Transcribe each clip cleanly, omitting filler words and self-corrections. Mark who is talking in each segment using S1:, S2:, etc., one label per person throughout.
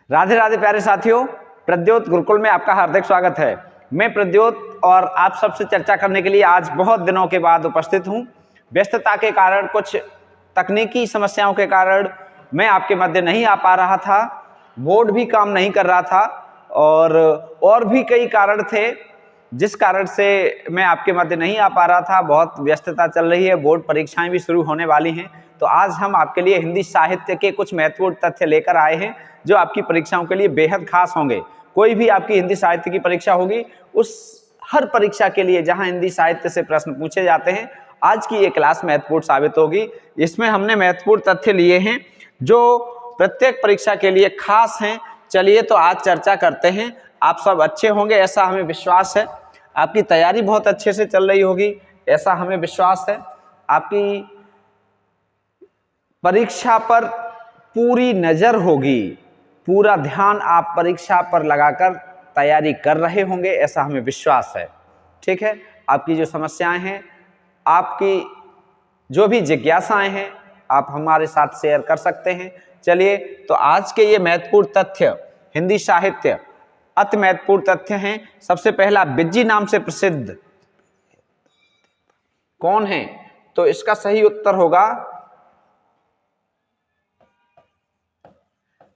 S1: राधे राधे प्यारे साथियों, प्रद्योत गुरुकुल में आपका हार्दिक स्वागत है। मैं प्रद्योत और आप सबसे चर्चा करने के लिए आज बहुत दिनों के बाद उपस्थित हूं। व्यस्तता के कारण, कुछ तकनीकी समस्याओं के कारण मैं आपके मध्य नहीं आ पा रहा था। बोर्ड भी काम नहीं कर रहा था और भी कई कारण थे जिस कारण से मैं आपके मध्य नहीं आ पा रहा था। बहुत व्यस्तता चल रही है, बोर्ड परीक्षाएं भी शुरू होने वाली हैं। तो आज हम आपके लिए हिंदी साहित्य के कुछ महत्वपूर्ण तथ्य लेकर आए हैं जो आपकी परीक्षाओं के लिए बेहद खास होंगे। कोई भी आपकी हिंदी साहित्य की परीक्षा होगी, उस हर परीक्षा के लिए जहां हिंदी साहित्य से प्रश्न पूछे जाते हैं, आज की ये क्लास महत्वपूर्ण साबित होगी। इसमें हमने महत्वपूर्ण तथ्य लिए हैं जो प्रत्येक परीक्षा के लिए खास हैं। चलिए तो आज चर्चा करते हैं। आप सब अच्छे होंगे ऐसा हमें विश्वास है। आपकी तैयारी बहुत अच्छे से चल रही होगी ऐसा हमें विश्वास है। आपकी परीक्षा पर पूरी नजर होगी, पूरा ध्यान आप परीक्षा पर लगाकर तैयारी कर रहे होंगे ऐसा हमें विश्वास है। ठीक है, आपकी जो समस्याएं हैं, आपकी जो भी जिज्ञासाएं हैं, आप हमारे साथ शेयर कर सकते हैं। चलिए तो आज के ये महत्वपूर्ण तथ्य हिंदी साहित्य अति महत्वपूर्ण तथ्य हैं। सबसे पहला, बिज्जी नाम से प्रसिद्ध कौन है? तो इसका सही उत्तर होगा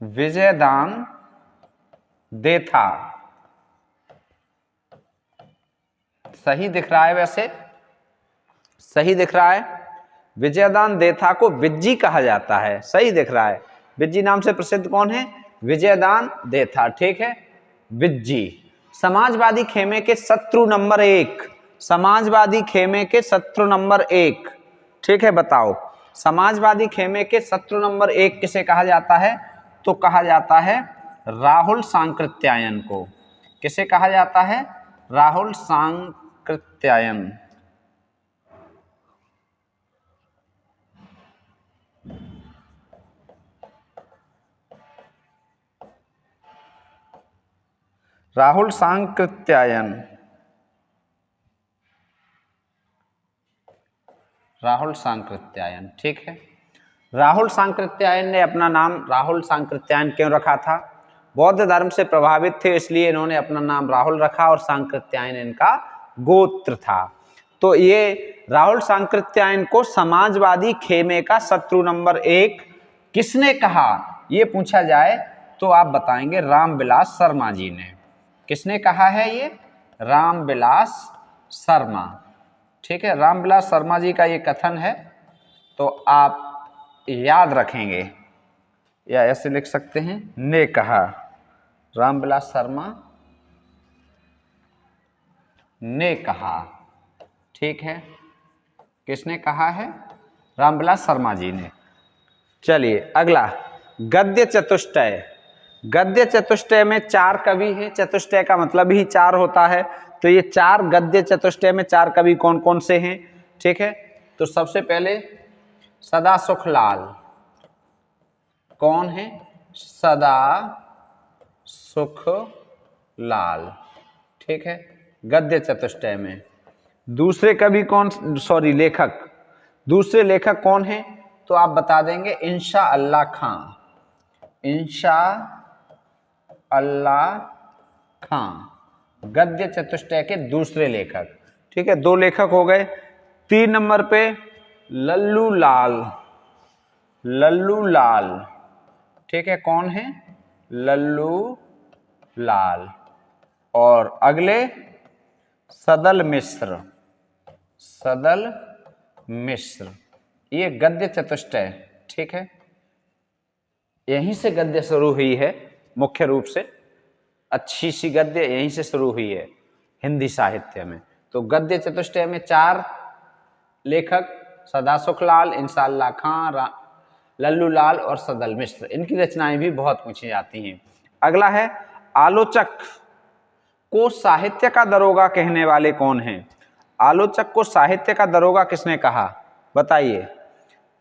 S1: विजयदान देथा। सही दिख रहा है, वैसे सही दिख रहा है। विजयदान देथा को विज्जी कहा जाता है, सही दिख रहा है। विज्जी नाम से प्रसिद्ध कौन है? विजयदान देथा। ठीक है, विज्जी। समाजवादी खेमे के शत्रु नंबर 1, समाजवादी खेमे के शत्रु नंबर 1। ठीक है, बताओ समाजवादी खेमे के शत्रु नंबर 1 किसे कहा जाता है? तो कहा जाता है राहुल सांकृत्यायन को। किसे कहा जाता है? राहुल सांकृत्यायन। राहुल सांकृत्यायन, राहुल सांकृत्यायन। ठीक है, राहुल सांकृत्यायन ने अपना नाम राहुल सांकृत्यायन क्यों रखा था? बौद्ध धर्म से प्रभावित थे, इसलिए इन्होंने अपना नाम राहुल रखा और सांकृत्यायन इनका गोत्र था। तो ये राहुल सांकृत्यायन को समाजवादी खेमे का शत्रु नंबर 1 किसने कहा, ये पूछा जाए तो आप बताएंगे रामविलास शर्मा जी ने। किसने कहा है ये? रामविलास शर्मा। ठीक है, रामविलास शर्मा जी का ये कथन है, तो आप याद रखेंगे या ऐसे लिख सकते हैं, ने कहा। रामविलास शर्मा ने कहा। ठीक है, किसने कहा है? रामविलास शर्मा जी ने। चलिए अगला, गद्य चतुष्टय। गद्य चतुष्टय में 4 कवि हैं। चतुष्टय का मतलब ही 4 होता है। तो ये 4 गद्य चतुष्टय में 4 कवि कौन कौन से हैं? ठीक है, तो सबसे पहले सदा सुखलाल। कौन है? सदा सुखलाल। ठीक है, गद्य चतुष्टय में। दूसरे कवि कौन, लेखक, दूसरे लेखक कौन है? तो आप बता देंगे इंशा अल्लाह खां। इंशा अल्लाह खां गद्य चतुष्टय के दूसरे लेखक। ठीक है, 2 लेखक हो गए। 3 नंबर पे लल्लू लाल। लल्लू लाल। ठीक है, कौन है? लल्लू लाल। और अगले सदल मिश्र। सदल मिश्र, ये गद्य चतुष्टय। ठीक है, यहीं से गद्य शुरू हुई है, मुख्य रूप से अच्छी सी गद्य यहीं से शुरू हुई है हिंदी साहित्य में। तो गद्य चतुष्टय में 4 लेखक, सदा सुखलाल, इंशा अल्लाह खां, लल्लू लाल और सदल मिश्र। इनकी रचनाएं भी बहुत पूछी जाती हैं। अगला है आलोचक को साहित्य का दरोगा कहने वाले कौन हैं? आलोचक को साहित्य का दरोगा किसने कहा, बताइए।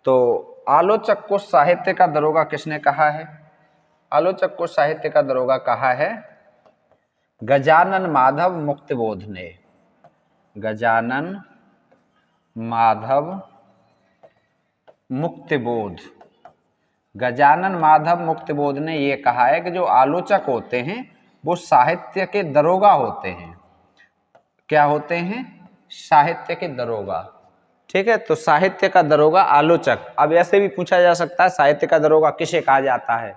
S1: तो आलोचक को साहित्य का दरोगा किसने कहा है? आलोचक को साहित्य का दरोगा कहा है गजानन माधव मुक्तिबोध ने। गजानन माधव मुक्तिबोध। गजानन माधव मुक्तिबोध ने ये कहा है कि जो आलोचक होते हैं वो साहित्य के दरोगा होते हैं। क्या होते हैं? साहित्य के दरोगा। ठीक है, तो साहित्य का दरोगा आलोचक। अब ऐसे भी पूछा जा सकता है साहित्य का दरोगा किसे कहा जाता है,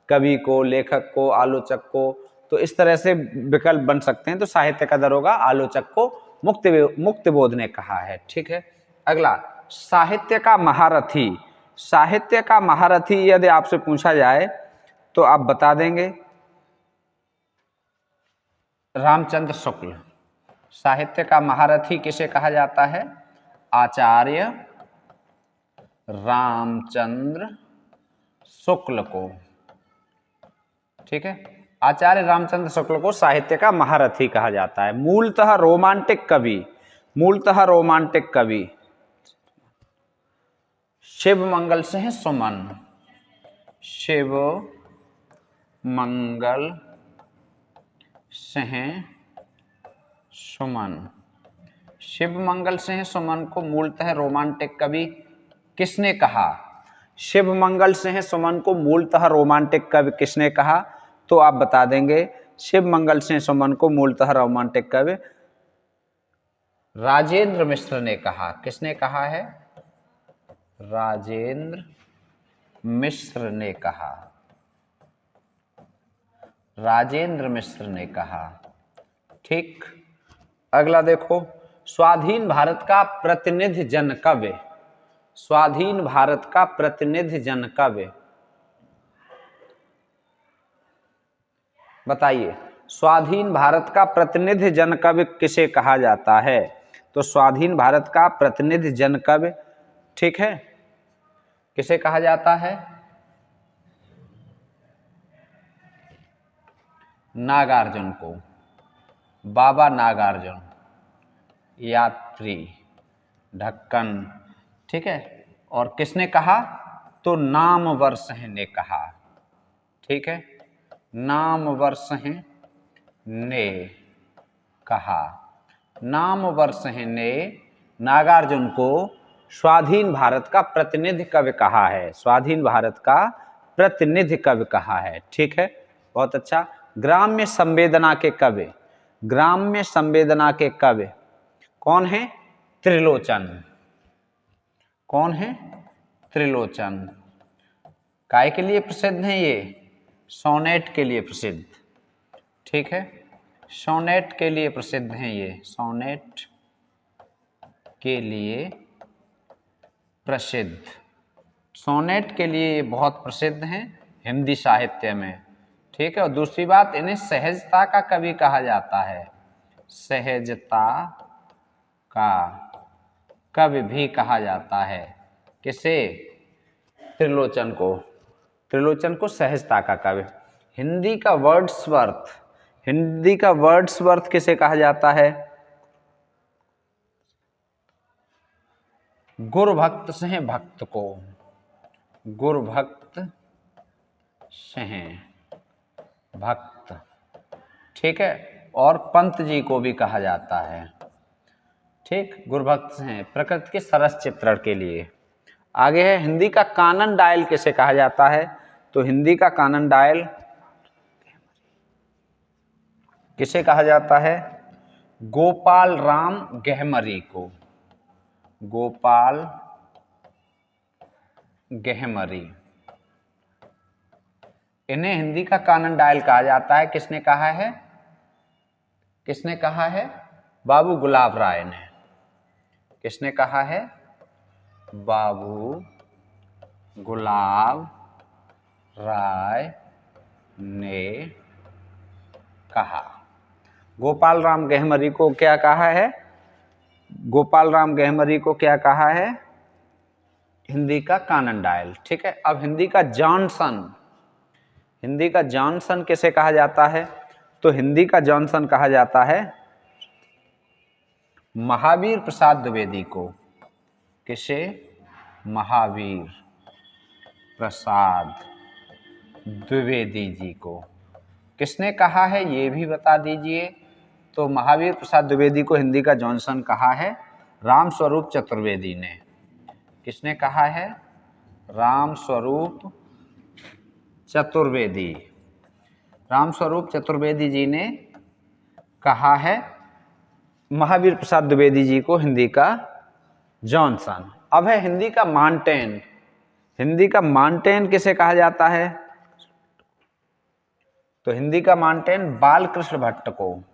S1: कवि को, लेखक को, आलोचक को, तो इस तरह से विकल्प बन सकते हैं। तो साहित्य का दरोगा आलोचक को मुक्तिबोध ने कहा है। ठीक है, अगला साहित्य का महारथी। साहित्य का महारथी यदि आपसे पूछा जाए तो आप बता देंगे रामचंद्र शुक्ल। साहित्य का महारथी किसे कहा जाता है? आचार्य रामचंद्र शुक्ल को। ठीक है, आचार्य रामचंद्र शुक्ल को साहित्य का महारथी कहा जाता है। मूलतः रोमांटिक कवि, मूलतः रोमांटिक कवि शिव मंगल सिंह सुमन। शिव मंगल सिंह सुमन। शिव मंगल सिंह सुमन को मूलतः रोमांटिक कवि किसने कहा? शिव मंगल सिंह सुमन को मूलतः रोमांटिक कवि किसने कहा? तो आप बता देंगे शिव मंगल सिंह सुमन को मूलतः रोमांटिक कवि राजेंद्र मिश्र ने कहा। किसने कहा है? राजेंद्र मिश्र ने कहा। राजेंद्र मिश्र ने कहा। ठीक, अगला देखो, स्वाधीन भारत का प्रतिनिधि जन कवि। स्वाधीन भारत का प्रतिनिधि जन कवि बताइए, स्वाधीन भारत का प्रतिनिधि जन कवि किसे कहा जाता है? तो स्वाधीन भारत का प्रतिनिधि जन कवि, ठीक है, किसे कहा जाता है? नागार्जुन को। बाबा नागार्जुन, यात्री, ढक्कन। ठीक है, और किसने कहा? तो नामवर सिंह ने कहा। ठीक है, नामवर सिंह ने कहा। नामवर सिंह ने नागार्जुन को स्वाधीन भारत का प्रतिनिधि कवि कहा है। स्वाधीन भारत का प्रतिनिधि कवि कहा है। ठीक है, बहुत अच्छा। ग्राम्य संवेदना के कवि। ग्राम्य संवेदना के कवि कौन है? त्रिलोचन। कौन है? त्रिलोचन। काय के लिए प्रसिद्ध हैं ये? सोनेट के लिए प्रसिद्ध। ठीक है, सोनेट के लिए प्रसिद्ध हैं ये। सोनेट के लिए प्रसिद्ध। सोनेट के लिए ये बहुत प्रसिद्ध हैं हिंदी साहित्य में। ठीक है, और दूसरी बात, इन्हें सहजता का कवि कहा जाता है। सहजता का कवि भी कहा जाता है। किसे? त्रिलोचन को। त्रिलोचन को सहजता का कवि। हिंदी का वर्ड्सवर्थ। हिंदी का वर्ड्सवर्थ किसे कहा जाता है? गुरुभक्त सिंह भक्त को। गुरुभक्त सिंह भक्त। ठीक है, और पंत जी को भी कहा जाता है। ठीक, गुरुभक्त सिंह प्रकृति के सरस चित्रण के लिए। आगे है, हिंदी का कानन डायल किसे कहा जाता है? तो हिंदी का कानन डायल किसे कहा जाता है? गोपाल राम गहमरी को। गोपाल गहमरी, इन्हें हिंदी का कानन डायल कहा जाता है। किसने कहा है? किसने कहा है? बाबू गुलाब राय ने। किसने कहा है? बाबू गुलाब राय ने कहा। गोपाल राम गहमरी को क्या कहा है? गोपाल राम गहमरी को क्या कहा है? हिंदी का कानन डायल। ठीक है, अब हिंदी का जॉनसन। हिंदी का जॉनसन किसे कहा जाता है? तो हिंदी का जॉनसन कहा जाता है महावीर प्रसाद द्विवेदी को। किसे? महावीर प्रसाद द्विवेदी जी को। किसने कहा है ये भी बता दीजिए। तो महावीर प्रसाद द्विवेदी को हिंदी का जॉनसन कहा है राम स्वरूप चतुर्वेदी ने। किसने कहा है? राम स्वरूप चतुर्वेदी, रामस्वरूप चतुर्वेदी जी ने कहा है महावीर प्रसाद द्विवेदी जी को हिंदी का जॉनसन। अब है हिंदी का माउंटेन। हिंदी का माउंटेन किसे कहा जाता है? तो हिंदी का माउंटेन बालकृष्ण भट्ट को।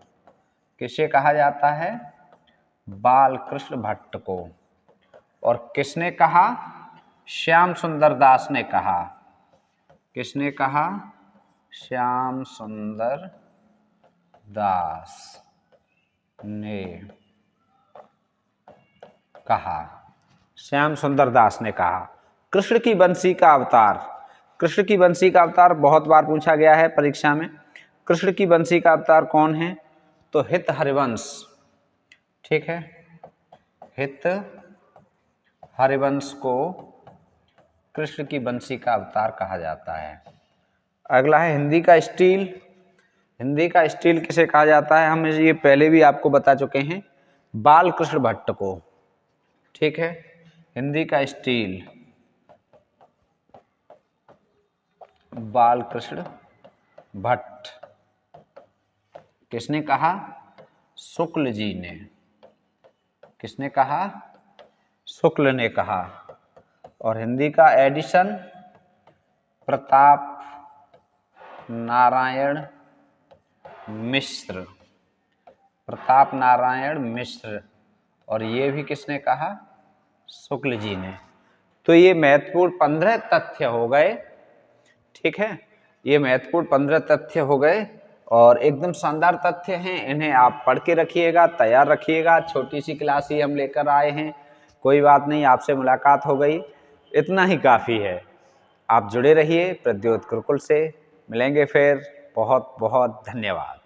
S1: किसे कहा जाता है? बालकृष्ण भट्ट को। और किसने कहा? श्याम सुंदर दास ने कहा। किसने कहा? श्याम सुंदर दास ने कहा। श्याम सुंदर दास ने कहा। कृष्ण की बंसी का अवतार। कृष्ण की बंसी का अवतार बहुत बार पूछा गया है परीक्षा में। कृष्ण की बंसी का अवतार कौन है? तो हित हरिवंश। ठीक है, हित हरिवंश को कृष्ण की बंसी का अवतार कहा जाता है। अगला है हिंदी का स्टील। हिंदी का स्टील किसे कहा जाता है? हम ये पहले भी आपको बता चुके हैं, बालकृष्ण भट्ट को। ठीक है, हिंदी का स्टील बालकृष्ण भट्ट। किसने कहा? शुक्ल जी ने। किसने कहा? शुक्ल ने कहा। और हिंदी का एडिशन प्रताप नारायण मिश्र। प्रताप नारायण मिश्र। और ये भी किसने कहा? शुक्ल जी ने। तो ये महत्वपूर्ण 15 तथ्य हो गए। ठीक है, ये महत्वपूर्ण 15 तथ्य हो गए और एकदम शानदार तथ्य हैं। इन्हें आप पढ़ के रखिएगा, तैयार रखिएगा। छोटी सी क्लास ही हम लेकर आए हैं, कोई बात नहीं, आपसे मुलाकात हो गई, इतना ही काफ़ी है। आप जुड़े रहिए प्रद्योत गुरुकुल से। मिलेंगे फिर। बहुत बहुत धन्यवाद।